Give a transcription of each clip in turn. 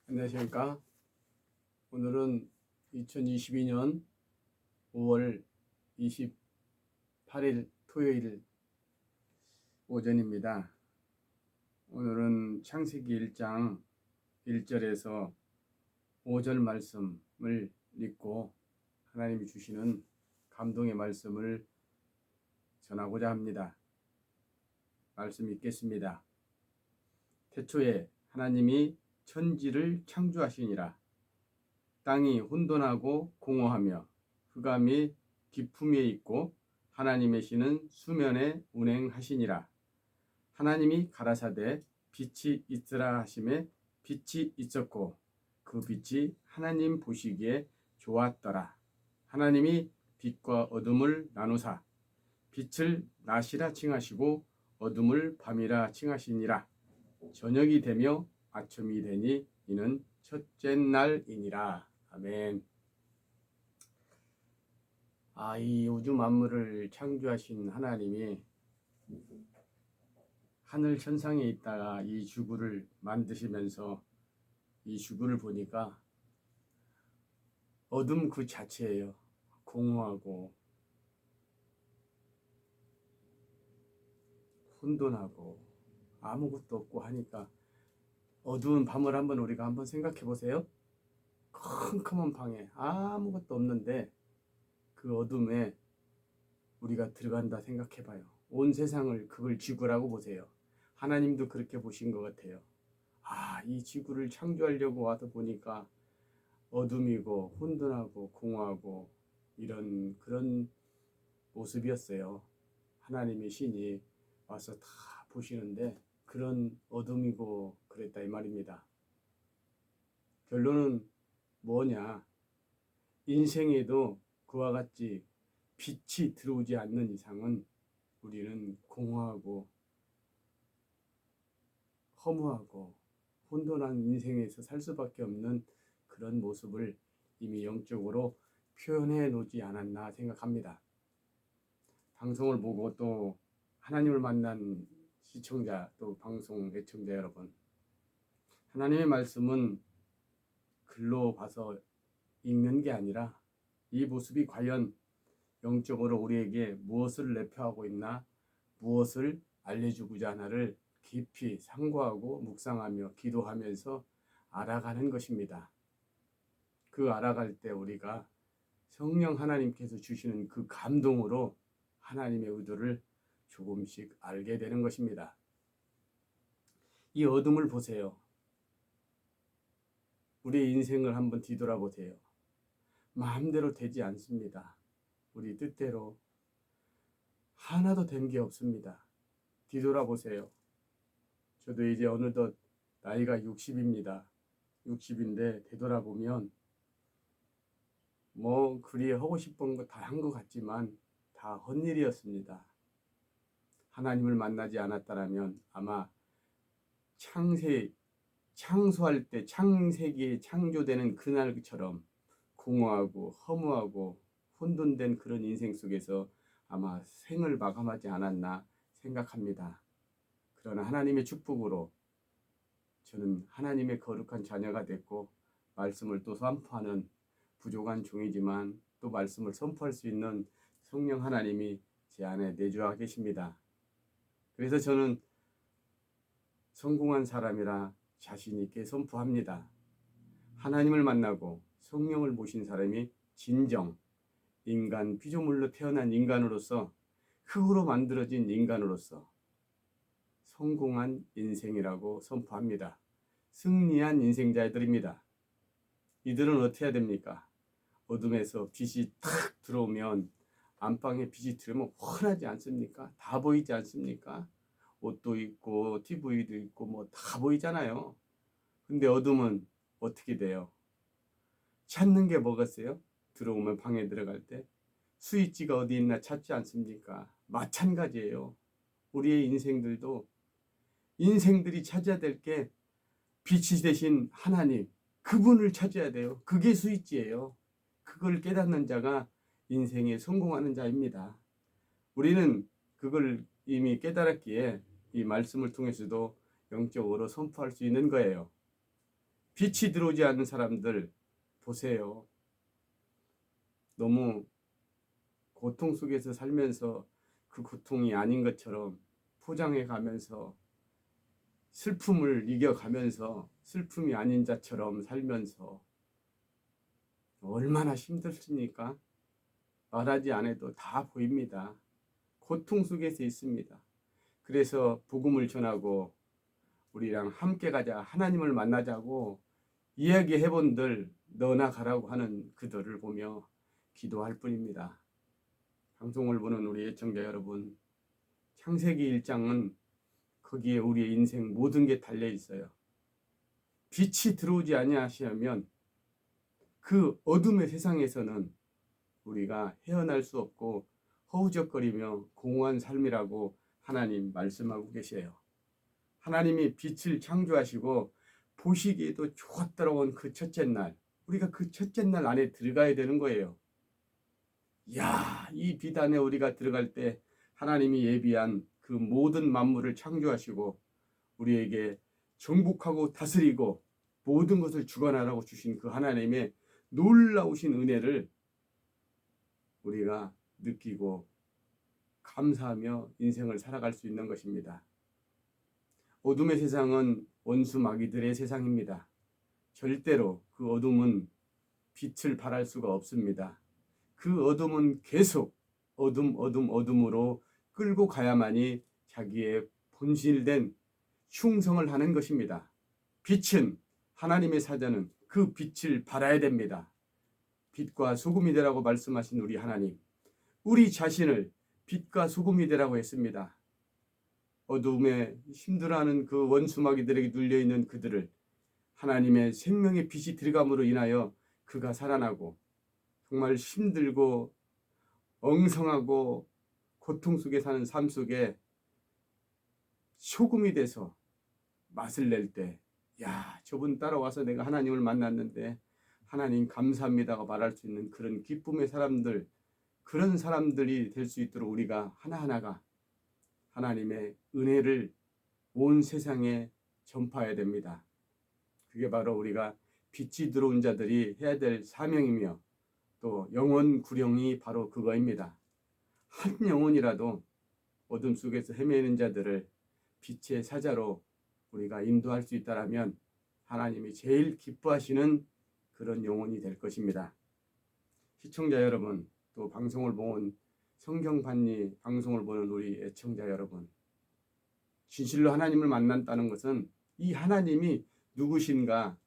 안녕하십니까. 오늘은 2022년 5월 28일 토요일 오전입니다. 오늘은 창세기 1장 1절에서 5절 말씀을 읽고 하나님이 주시는 감동의 말씀을 전하고자 합니다. 말씀 읽겠습니다. 태초에 하나님이 천지를 창조하시니라. 땅이 혼돈하고 공허하며 흑암이 깊음 위에 있고 하나님의 신은 수면에 운행하시니라. 하나님이 가라사대 빛이 있으라 하심에 빛이 있었고 그 빛이 하나님 보시기에 좋았더라. 하나님이 빛과 어둠을 나누사 빛을 낮이라 칭하시고 어둠을 밤이라 칭하시니라. 저녁이 되며 아침이 되니 이는 첫째 날이니라. 아멘. 이 우주 만물을 창조하신 하나님이 하늘 천상에 있다가 이 지구를 만드시면서 이 지구를 보니까 어둠 그 자체예요. 공허하고 혼돈하고 아무것도 없고 하니까 어두운 밤을 우리가 한번 생각해 보세요. 컴컴한 방에 아무것도 없는데 그 어둠에 우리가 들어간다 생각해 봐요. 온 세상을 그걸 지구라고 보세요. 하나님도 그렇게 보신 것 같아요. 이 지구를 창조하려고 와서 보니까 어둠이고 혼돈하고 공허하고 그런 모습이었어요. 하나님의 신이 와서 다 보시는데 그런 어둠이고 그랬다 이 말입니다. 결론은 뭐냐? 인생에도 그와 같이 빛이 들어오지 않는 이상은 우리는 공허하고 허무하고 혼돈한 인생에서 살 수밖에 없는 그런 모습을 이미 영적으로 표현해 놓지 않았나 생각합니다. 방송을 보고 또 하나님을 만난 시청자 또 방송 애청자 여러분, 하나님의 말씀은 글로 봐서 읽는 게 아니라 이 모습이 과연 영적으로 우리에게 무엇을 내포하고 있나, 무엇을 알려주고자 하나를 깊이 상고하고 묵상하며 기도하면서 알아가는 것입니다. 그 알아갈 때 우리가 성령 하나님께서 주시는 그 감동으로 하나님의 의도를 조금씩 알게 되는 것입니다. 이 어둠을 보세요. 우리의 인생을 한번 뒤돌아보세요. 마음대로 되지 않습니다. 우리 뜻대로 하나도 된 게 없습니다. 뒤돌아보세요. 저도 이제 어느덧 나이가 60입니다. 60인데 되돌아보면 그리 하고 싶은 거 다 한 것 같지만 다 헛일이었습니다. 하나님을 만나지 않았다면 아마 창조할 때 창세기에 창조되는 그날처럼 공허하고 허무하고 혼돈된 그런 인생 속에서 아마 생을 마감하지 않았나 생각합니다. 그러나 하나님의 축복으로 저는 하나님의 거룩한 자녀가 됐고 말씀을 또 선포하는 부족한 종이지만 또 말씀을 선포할 수 있는 성령 하나님이 제 안에 내주하 계십니다. 그래서 저는 성공한 사람이라 자신 있게 선포합니다. 하나님을 만나고 성령을 모신 사람이 진정 인간 피조물로 태어난 인간으로서 흙으로 만들어진 인간으로서 성공한 인생이라고 선포합니다. 승리한 인생자들입니다. 이들은 어떻게 해야 됩니까? 어둠에서 빛이 탁 들어오면 안방에 빛이 들어오면 훤하지 않습니까? 다 보이지 않습니까? 옷도 있고 TV도 있고 다 보이잖아요. 근데 어둠은 어떻게 돼요? 찾는 게 뭐겠어요? 들어오면 방에 들어갈 때 스위치가 어디 있나 찾지 않습니까? 마찬가지예요. 우리의 인생들이 찾아야 될 게 빛이 되신 하나님, 그분을 찾아야 돼요. 그게 스위치예요. 그걸 깨닫는 자가 인생에 성공하는 자입니다. 우리는 그걸 이미 깨달았기에 이 말씀을 통해서도 영적으로 선포할 수 있는 거예요. 빛이 들어오지 않는 사람들 보세요. 너무 고통 속에서 살면서 그 고통이 아닌 것처럼 포장해 가면서 슬픔을 이겨가면서 슬픔이 아닌 자처럼 살면서 얼마나 힘들습니까? 말하지 않아도 다 보입니다. 고통 속에서 있습니다. 그래서 복음을 전하고 우리랑 함께 가자, 하나님을 만나자고 이야기해본들 너나 가라고 하는 그들을 보며 기도할 뿐입니다. 방송을 보는 우리 애청자 여러분, 창세기 1장은 거기에 우리의 인생 모든 게 달려 있어요. 빛이 들어오지 아니하시면 그 어둠의 세상에서는 우리가 헤어날 수 없고 허우적거리며 공허한 삶이라고 하나님 말씀하고 계세요. 하나님이 빛을 창조하시고 보시기에도 좋았더라운 그 첫째 날, 우리가 그 첫째 날 안에 들어가야 되는 거예요. 야, 이 빛 안에 우리가 들어갈 때 하나님이 예비한 그 모든 만물을 창조하시고 우리에게 정복하고 다스리고 모든 것을 주관하라고 주신 그 하나님의 놀라우신 은혜를 우리가 느끼고 감사하며 인생을 살아갈 수 있는 것입니다. 어둠의 세상은 원수 마귀들의 세상입니다. 절대로 그 어둠은 빛을 발할 수가 없습니다. 그 어둠은 계속 어둠으로 끌고 가야만이 자기의 본질된 충성을 하는 것입니다. 빛은 하나님의 사자는 그 빛을 발해야 됩니다. 빛과 소금이 되라고 말씀하신 우리 하나님, 우리 자신을 빛과 소금이 되라고 했습니다. 어둠에 힘들어하는 그 원수마귀들에게 눌려있는 그들을 하나님의 생명의 빛이 들어감으로 인하여 그가 살아나고 정말 힘들고 엉성하고 고통 속에 사는 삶 속에 소금이 돼서 맛을 낼 때, 야, 저분 따라와서 내가 하나님을 만났는데 하나님 감사합니다고 말할 수 있는 그런 기쁨의 사람들, 그런 사람들이 될 수 있도록 우리가 하나하나가 하나님의 은혜를 온 세상에 전파해야 됩니다. 그게 바로 우리가 빛이 들어온 자들이 해야 될 사명이며 또 영혼 구령이 바로 그거입니다. 한 영혼이라도 어둠 속에서 헤매는 자들을 빛의 사자로 우리가 인도할 수 있다면 하나님이 제일 기뻐하시는 그런 영혼이 될 것입니다. 시청자 여러분, 또 방송을 보는 성경반리 방송을 보는 우리 애청자 여러분, 진실로 하나님을 만났다는 것은 이 하나님이 누구신가,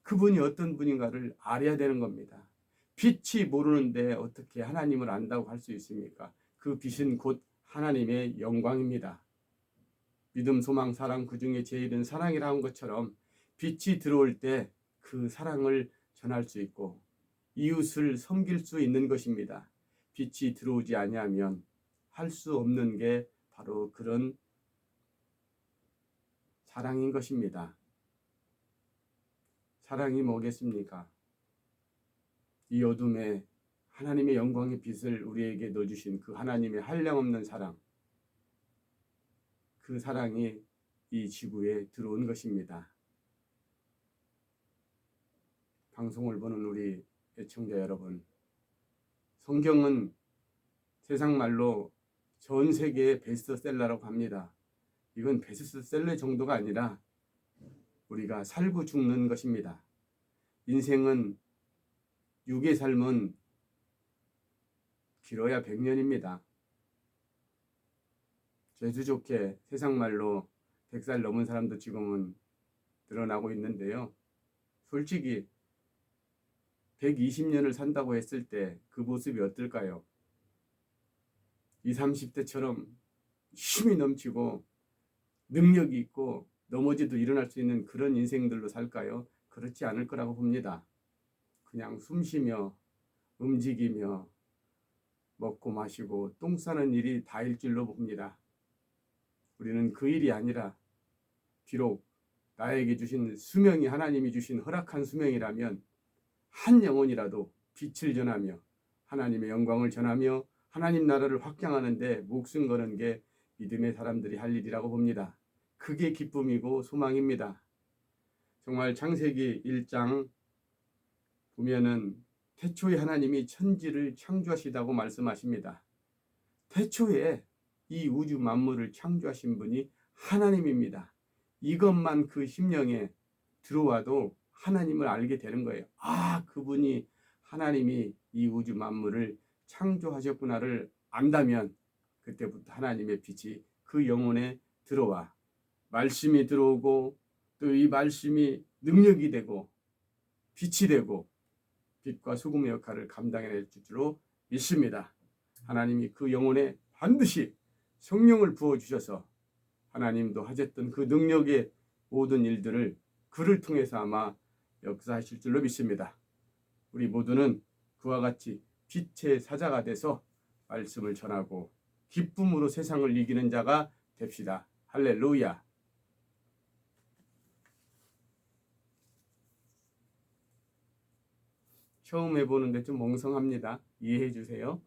그분이 어떤 분인가를 알아야 되는 겁니다. 빛이 모르는데 어떻게 하나님을 안다고 할 수 있습니까? 그 빛은 곧 하나님의 영광입니다. 믿음, 소망, 사랑, 그 중에 제일은 사랑이라 한 것처럼 빛이 들어올 때 그 사랑을 전할 수 있고 이웃을 섬길 수 있는 것입니다. 빛이 들어오지 아니하면 할 수 없는 게 바로 그런 사랑인 것입니다. 사랑이 뭐겠습니까? 이 어둠에 하나님의 영광의 빛을 우리에게 넣어주신 그 하나님의 한량없는 사랑, 그 사랑이 이 지구에 들어온 것입니다. 방송을 보는 우리 애청자 여러분, 성경은 세상 말로 전 세계의 베스트셀러라고 합니다. 이건 베스트셀러 정도가 아니라 우리가 살고 죽는 것입니다. 인생은 육의 삶은 길어야 100년입니다. 재수 좋게 세상 말로 100살 넘은 사람도 지금은 늘어나고 있는데요. 솔직히 120년을 산다고 했을 때 그 모습이 어떨까요? 20, 30대처럼 힘이 넘치고 능력이 있고 넘어져도 일어날 수 있는 그런 인생들로 살까요? 그렇지 않을 거라고 봅니다. 그냥 숨 쉬며 움직이며 먹고 마시고 똥 싸는 일이 다일 줄로 봅니다. 우리는 그 일이 아니라 비록 나에게 주신 수명이 하나님이 주신 허락한 수명이라면 한 영혼이라도 빛을 전하며 하나님의 영광을 전하며 하나님 나라를 확장하는 데 목숨 거는 게 믿음의 사람들이 할 일이라고 봅니다. 그게 기쁨이고 소망입니다. 정말 창세기 1장 보면은 태초에 하나님이 천지를 창조하시다고 말씀하십니다. 태초에 이 우주 만물을 창조하신 분이 하나님입니다. 이것만 그 심령에 들어와도 하나님을 알게 되는 거예요. 아, 그분이 하나님이 이 우주 만물을 창조하셨구나를 안다면 그때부터 하나님의 빛이 그 영혼에 들어와 말씀이 들어오고 또 이 말씀이 능력이 되고 빛이 되고 빛과 소금의 역할을 감당해낼 줄로 믿습니다. 하나님이 그 영혼에 반드시 성령을 부어주셔서 하나님도 하셨던 그 능력의 모든 일들을 그를 통해서 아마 역사하실 줄로 믿습니다. 우리 모두는 그와 같이 빛의 사자가 돼서 말씀을 전하고 기쁨으로 세상을 이기는 자가 됩시다. 할렐루야. 처음 해보는데 좀 멍성합니다. 이해해 주세요.